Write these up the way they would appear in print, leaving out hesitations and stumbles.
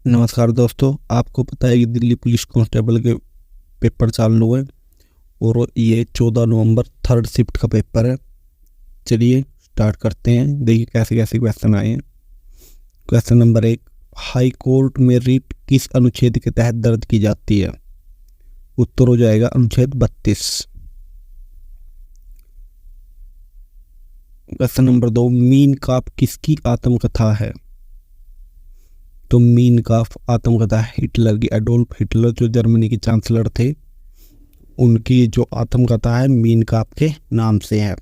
नमस्कार दोस्तों, आपको पता है कि दिल्ली पुलिस कांस्टेबल के पेपर चालू हुए और ये 14 नवंबर थर्ड शिफ्ट का पेपर है। चलिए स्टार्ट करते हैं। देखिए कैसे कैसे क्वेश्चन आए हैं। क्वेश्चन नंबर 1, हाई कोर्ट में रिट किस अनुच्छेद के तहत दर्ज की जाती है? उत्तर हो जाएगा अनुच्छेद 32। क्वेश्चन नंबर 2, मीन काफ किसकी आत्मकथा है? तो मीन काफ आत्मकथा हिटलर की। एडोल्फ हिटलर जो जर्मनी के चांसलर थे, उनकी जो आत्मकथा है मीन काफ के नाम से है।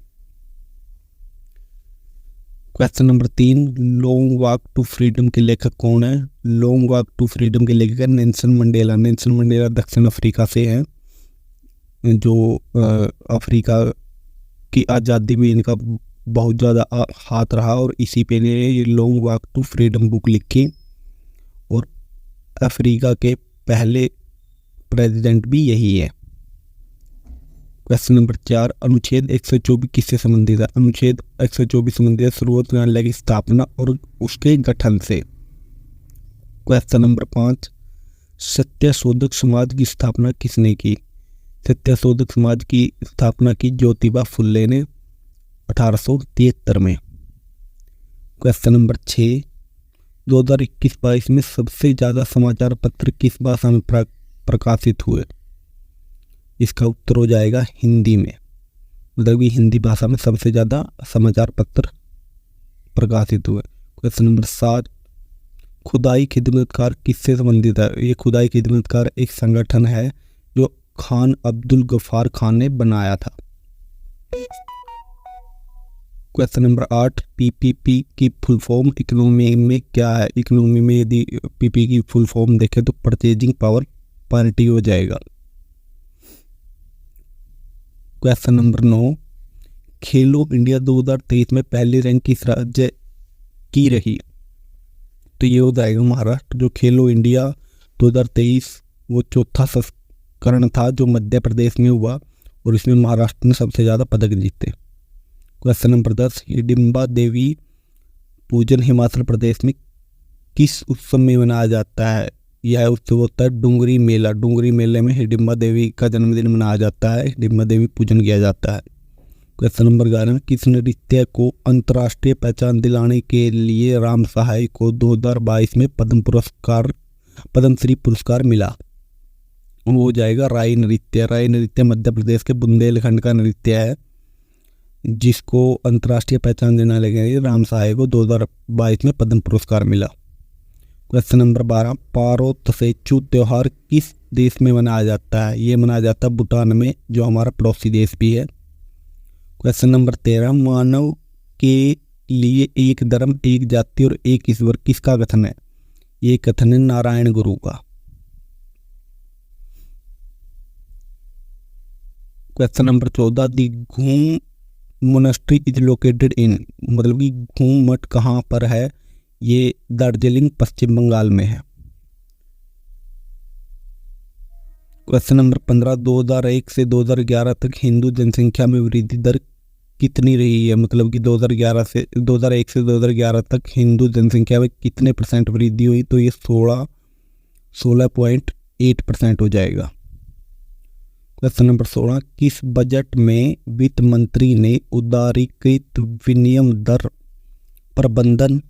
Question number 3, long walk to freedom के लेखक कौन है? लॉन्ग वॉक टू फ्रीडम के लेखक है नेल्सन मंडेला। नेल्सन मंडेला दक्षिण अफ्रीका से हैं, जो अफ्रीका की आज़ादी में इनका बहुत ज़्यादा हाथ रहा और इसी पे ने ये long walk to freedom book लिखी और अफ्रीका के पहले प्रेसिडेंट भी यही है। क्वेश्चन नंबर 4, अनुच्छेद 124 किससे संबंधित है? अनुच्छेद 124 संबंधित है सर्वोच्च न्यायालय की स्थापना और उसके गठन से। क्वेश्चन नंबर 5, सत्यशोधक समाज की स्थापना किसने की? सत्यशोधक समाज की स्थापना की ज्योतिबा फुले ने 1873 में। क्वेश्चन नंबर 6, 2021-22 में सबसे ज़्यादा समाचार पत्र किस भाषा में प्रकाशित हुए? इसका उत्तर हो जाएगा हिंदी में। मतलब कि हिंदी भाषा में सबसे ज़्यादा समाचार पत्र प्रकाशित हुए। क्वेश्चन नंबर 7, खुदाई खिदमतकार किससे संबंधित है? ये खुदाई खिदमतकार एक संगठन है जो खान अब्दुल गफ्फार खान ने बनाया था। क्वेश्चन नंबर 8, पीपीपी की फुल फॉर्म इकोनॉमी में क्या है? इकोनॉमी में यदि पीपी की फुल फॉर्म देखें तो परचेजिंग पावर पारिटी हो जाएगा। क्वेश्चन नंबर 9, खेलो इंडिया 2023 में पहली रैंक किस राज्य की रही? तो ये हो जाएगा महाराष्ट्र। जो खेलो इंडिया 2023 वो चौथा संस्करण था जो मध्य प्रदेश में हुआ और इसमें महाराष्ट्र ने सबसे ज़्यादा पदक जीते। क्वेश्चन नंबर 10, हिडिंबा देवी पूजन हिमाचल प्रदेश में किस उत्सव में मनाया जाता है? यह उत्सव होता है डुंगरी मेला। डुंगरी मेले में हिडिंबा देवी का जन्मदिन मनाया जाता है, हिडिंबा देवी पूजन किया जाता है। क्वेश्चन नंबर 11, किस नृत्य को अंतर्राष्ट्रीय पहचान दिलाने के लिए राम सहाय को 2022 में पद्मश्री पुरस्कार मिला? वो हो जाएगा राई नृत्य। राई नृत्य मध्य प्रदेश के बुंदेलखंड का नृत्य है जिसको अंतर्राष्ट्रीय पहचान देने के लिए राम सहाय को 2022 में पद्म पुरस्कार मिला। क्वेश्चन नंबर 12, पारो तसेचू त्यौहार किस देश में मनाया जाता है? ये मनाया जाता है भूटान में, जो हमारा पड़ोसी देश भी है। क्वेश्चन नंबर 13, मानव के लिए एक धर्म एक जाति और एक ईश्वर किसका कथन है? ये कथन है नारायण गुरु का। क्वेश्चन नंबर 14, दी घूम मोनेस्ट्री इज लोकेटेड इन, मतलब कि घूम मठ कहाँ पर है? ये दार्जिलिंग पश्चिम बंगाल में है। क्वेश्चन नंबर 15, 2001 से 2011 तक हिंदू जनसंख्या में वृद्धि दर कितनी रही है? मतलब कि 2001 से 2011 तक हिंदू जनसंख्या में कितने % वृद्धि हुई? तो ये 16.8% हो जाएगा। क्वेश्चन नंबर 16, किस बजट में वित्त मंत्री ने उदारीकृत विनिमय दर प्रबंधन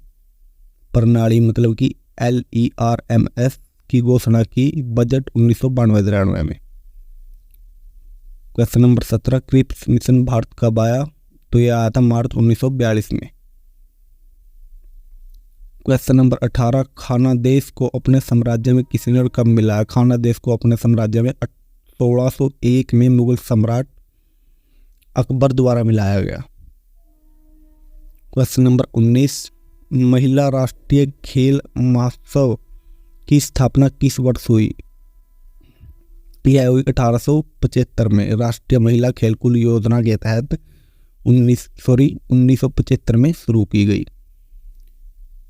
प्रणाली मतलब कि LERMS की घोषणा की? बजट 1992-93 में। Question number 17, Cripps mission Bharat कब आया? तो यह आया था मार्च 1942 में। क्वेश्चन नंबर 18, खानादेश को अपने साम्राज्य में किसने और कब मिलाया? खानादेश को अपने साम्राज्य में 1601 में मुगल सम्राट अकबर द्वारा मिलाया गया। क्वेश्चन नंबर 19, महिला राष्ट्रीय खेल महोत्सव की स्थापना किस वर्ष हुई? यह हुई 1875 में। राष्ट्रीय महिला खेलकूद योजना के तहत 1975 में शुरू की गई।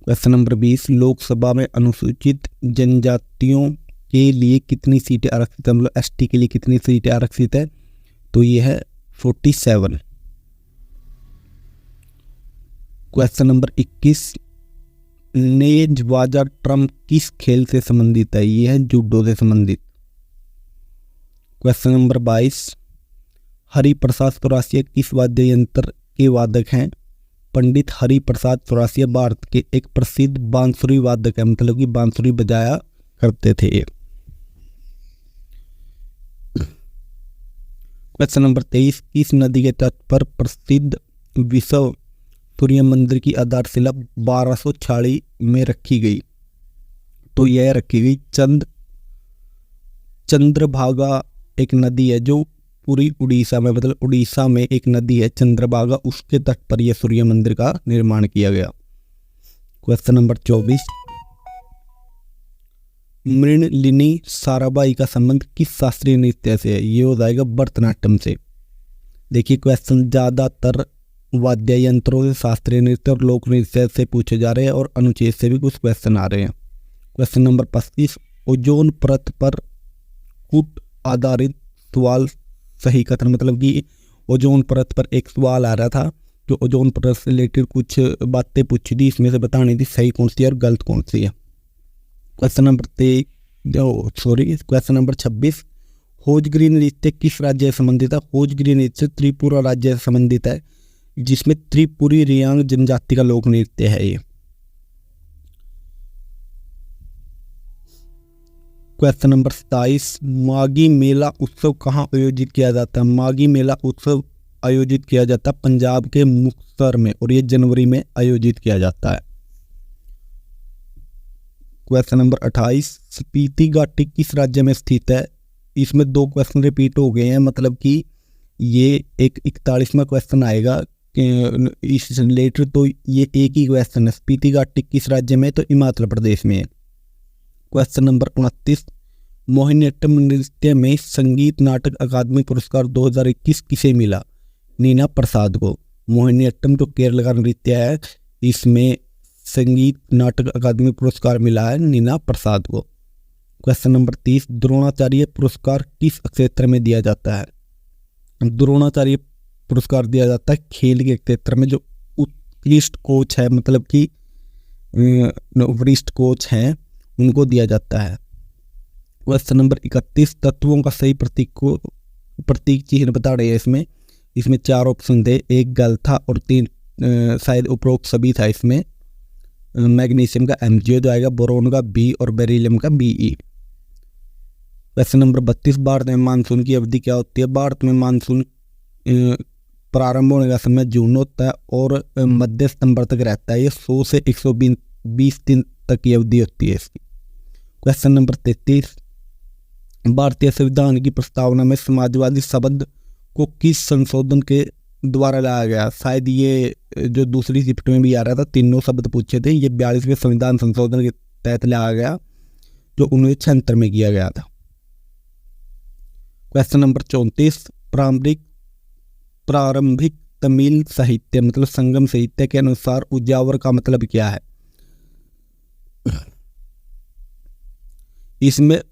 क्वेश्चन नंबर 20, लोकसभा में अनुसूचित जनजातियों के लिए कितनी सीटें आरक्षित है? मतलब ST के लिए कितनी सीटें आरक्षित है? तो ये है 47। क्वेश्चन नंबर 21, नेजवाजा ट्रम्प किस खेल से संबंधित है? ये है जूडो से संबंधित। क्वेश्चन नंबर 22, हरिप्रसाद चौरसिया किस वाद्य यंत्र के वादक हैं? पंडित हरिप्रसाद चौरसिया भारत के एक प्रसिद्ध बांसुरी वादक है, मतलब कि बांसुरी बजाया करते थे। क्वेश्चन नंबर 23, किस नदी के तट पर प्रसिद्ध विश्व सूर्य मंदिर की आधारशिला 1246 में रखी गई? तो यह रखी गई चंद्रभागा एक नदी है जो पूरी उड़ीसा में, मतलब उड़ीसा में एक नदी है चंद्रभागा, उसके तट पर यह सूर्य मंदिर का निर्माण किया गया। क्वेश्चन नंबर 24, मृणलिनी साराभाई का संबंध किस शास्त्रीय नृत्य से है? ये हो जाएगा भरतनाट्यम से। देखिए क्वेश्चन ज़्यादातर वाद्य यंत्रों से शास्त्रीय नृत्य और लोक नृत्य से पूछे जा रहे हैं और अनुच्छेद से भी कुछ क्वेश्चन आ रहे हैं। क्वेश्चन नंबर 25, ओजोन परत पर कूट आधारित सवाल सही कथन, मतलब कि ओजोन परत पर एक सवाल आ रहा था जो ओजोन परत से रिलेटेड कुछ बातें पूछी थी, इसमें से बतानी थी सही कौन सी है और गलत कौन सी है। क्वेश्चन नंबर 26, होजगिरी नृत्य किस राज्य से संबंधित है? होजगिरी नृत्य त्रिपुरा राज्य से संबंधित है, जिसमें त्रिपुरी रियांग जनजाति का लोक नृत्य है ये। क्वेश्चन नंबर 27, माघी मेला उत्सव कहाँ आयोजित किया जाता है? माघी मेला उत्सव आयोजित किया जाता है पंजाब के मुक्तसर में, और ये जनवरी में आयोजित किया जाता है। क्वेश्चन नंबर 28, स्पीति घाटी किस राज्य में स्थित है? इसमें 2 क्वेश्चन रिपीट हो गए हैं, मतलब कि ये एक 41वां क्वेश्चन आएगा इस रिलेटेड, तो ये एक ही क्वेश्चन है। स्पीति घाटी किस राज्य में? तो हिमाचल प्रदेश में है। क्वेश्चन नंबर 29, मोहिनीअट्टम नृत्य में संगीत नाटक अकादमी पुरस्कार 2021 किसे मिला? नीना प्रसाद को। मोहिनीअट्टम जो केरल का नृत्य है, इसमें संगीत नाटक अकादमी पुरस्कार मिला है नीना प्रसाद को। क्वेश्चन नंबर 30, द्रोणाचार्य पुरस्कार किस क्षेत्र में दिया जाता है? द्रोणाचार्य पुरस्कार दिया जाता है खेल के क्षेत्र में, जो उत्कृष्ट कोच है, मतलब कि वरिष्ठ कोच हैं, उनको दिया जाता है। क्वेश्चन नंबर 31, तत्वों का सही प्रतीक चिन्ह बता रहे हैं। इसमें 4 ऑप्शन थे, एक गलत था और 3 शायद उपरोक्त सभी था। इसमें मैग्नीशियम का Mg जो आएगा, बोरोन का B और बेरिलियम का Be। क्वेश्चन नंबर 32, भारत में मानसून की अवधि क्या होती है? भारत में मानसून प्रारंभ होने का समय जून होता है और मध्य सितंबर तक रहता है। ये 100 से 120 दिन तक की अवधि होती है इसकी। क्वेश्चन नंबर 33, भारतीय संविधान की प्रस्तावना में समाजवादी शब्द को किस संशोधन के द्वारा लाया गया? शायद ये जो दूसरी शिफ्ट में भी आ रहा था, तीनों शब्द पूछे थे, ये 42वें संविधान संशोधन के तहत लाया गया जो 1976 में किया गया था। क्वेश्चन नंबर 34, प्रारंभिक तमिल साहित्य मतलब संगम साहित्य के अनुसार उजावर का मतलब क्या है? इसमें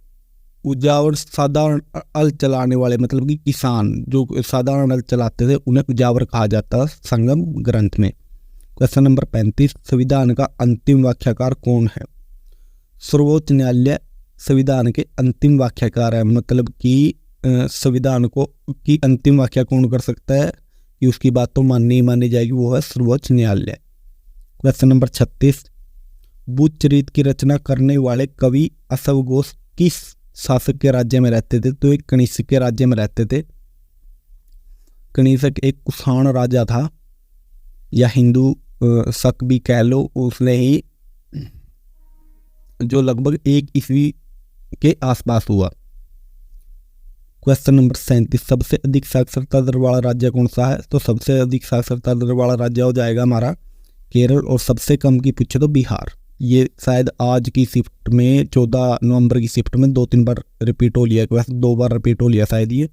उजावर साधारण हल चलाने वाले, मतलब कि किसान जो साधारण हल चलाते थे, उन्हें उजावर कहा जाता है संगम ग्रंथ में। क्वेश्चन नंबर 35, संविधान का अंतिम व्याख्याकार कौन है? सर्वोच्च न्यायालय संविधान के अंतिम व्याख्याकार है, मतलब कि संविधान को की अंतिम व्याख्या कौन कर सकता है कि उसकी बात तो माननी जाएगी, वो है सर्वोच्च न्यायालय। क्वेश्चन नंबर 36, बुद्धचरित की रचना करने वाले कवि अश्व घोष किस शासक के राज्य में रहते थे? तो एक कनिष्क के राज्य में रहते थे। कनिष्क एक कुषाण राजा था, या हिंदू शक भी कह लो, उसने ही जो लगभग 1 ईस्वी के आसपास हुआ। क्वेश्चन नंबर 37, सबसे अधिक साक्षरता दर वाला राज्य कौन सा है? तो सबसे अधिक साक्षरता दर वाला राज्य हो जाएगा हमारा केरल, और सबसे कम की पूछे तो बिहार। ये शायद आज की शिफ्ट में 14 नवंबर की शिफ्ट में 2-3 बार रिपीट हो लिया, वैसे 2 बार रिपीट हो लिया शायद ये।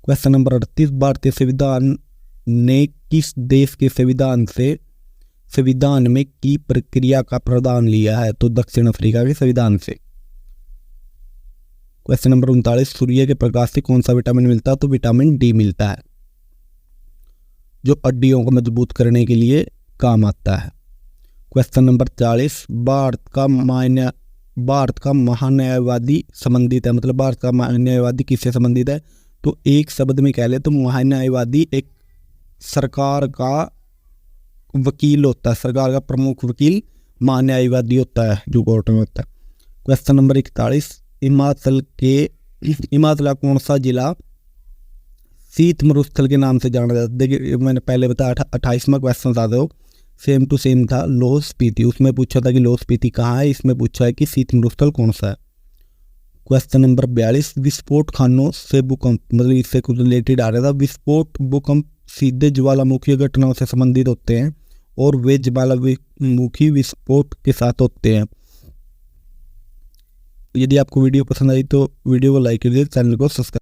क्वेश्चन नंबर 38, भारतीय संविधान ने किस देश के संविधान में की प्रक्रिया का प्रदान लिया है? तो दक्षिण अफ्रीका के संविधान से। क्वेश्चन नंबर 39, सूर्य के प्रकाश से कौन सा विटामिन मिलता है? तो विटामिन डी मिलता है, जो हड्डियों को मजबूत करने के लिए काम आता है। क्वेश्चन नंबर 40, भारत का महान्यायवादी संबंधित है, मतलब भारत का महान्यायवादी किससे संबंधित है? तो एक शब्द में कह ले तो महान्यायवादी एक सरकार का वकील होता है, सरकार का प्रमुख वकील महान्यायवादी होता है जो कोर्ट में होता है। क्वेश्चन नंबर 41, हिमाचल का कौन सा जिला शीत मरुस्थल के नाम से जाना जाता है? देखिए मैंने पहले बताया 28वां क्वेश्चन था तो सेम टू सेम था, लाहौल स्पीति। उसमें पूछा था कि लाहौल स्पीति कहाँ है, इसमें पूछा है कि शीत मरुस्थल कौन सा है। क्वेश्चन नंबर 42, विस्फोट खानों से भूकंप, मतलब इससे कुछ रिलेटेड आ रहा था। विस्फोट भूकंप सीधे ज्वालामुखी घटनाओं से संबंधित होते हैं और वे ज्वालामुखी विस्फोट के साथ होते हैं। यदि आपको वीडियो पसंद आई तो वीडियो को लाइक कीजिए, चैनल को सब्सक्राइब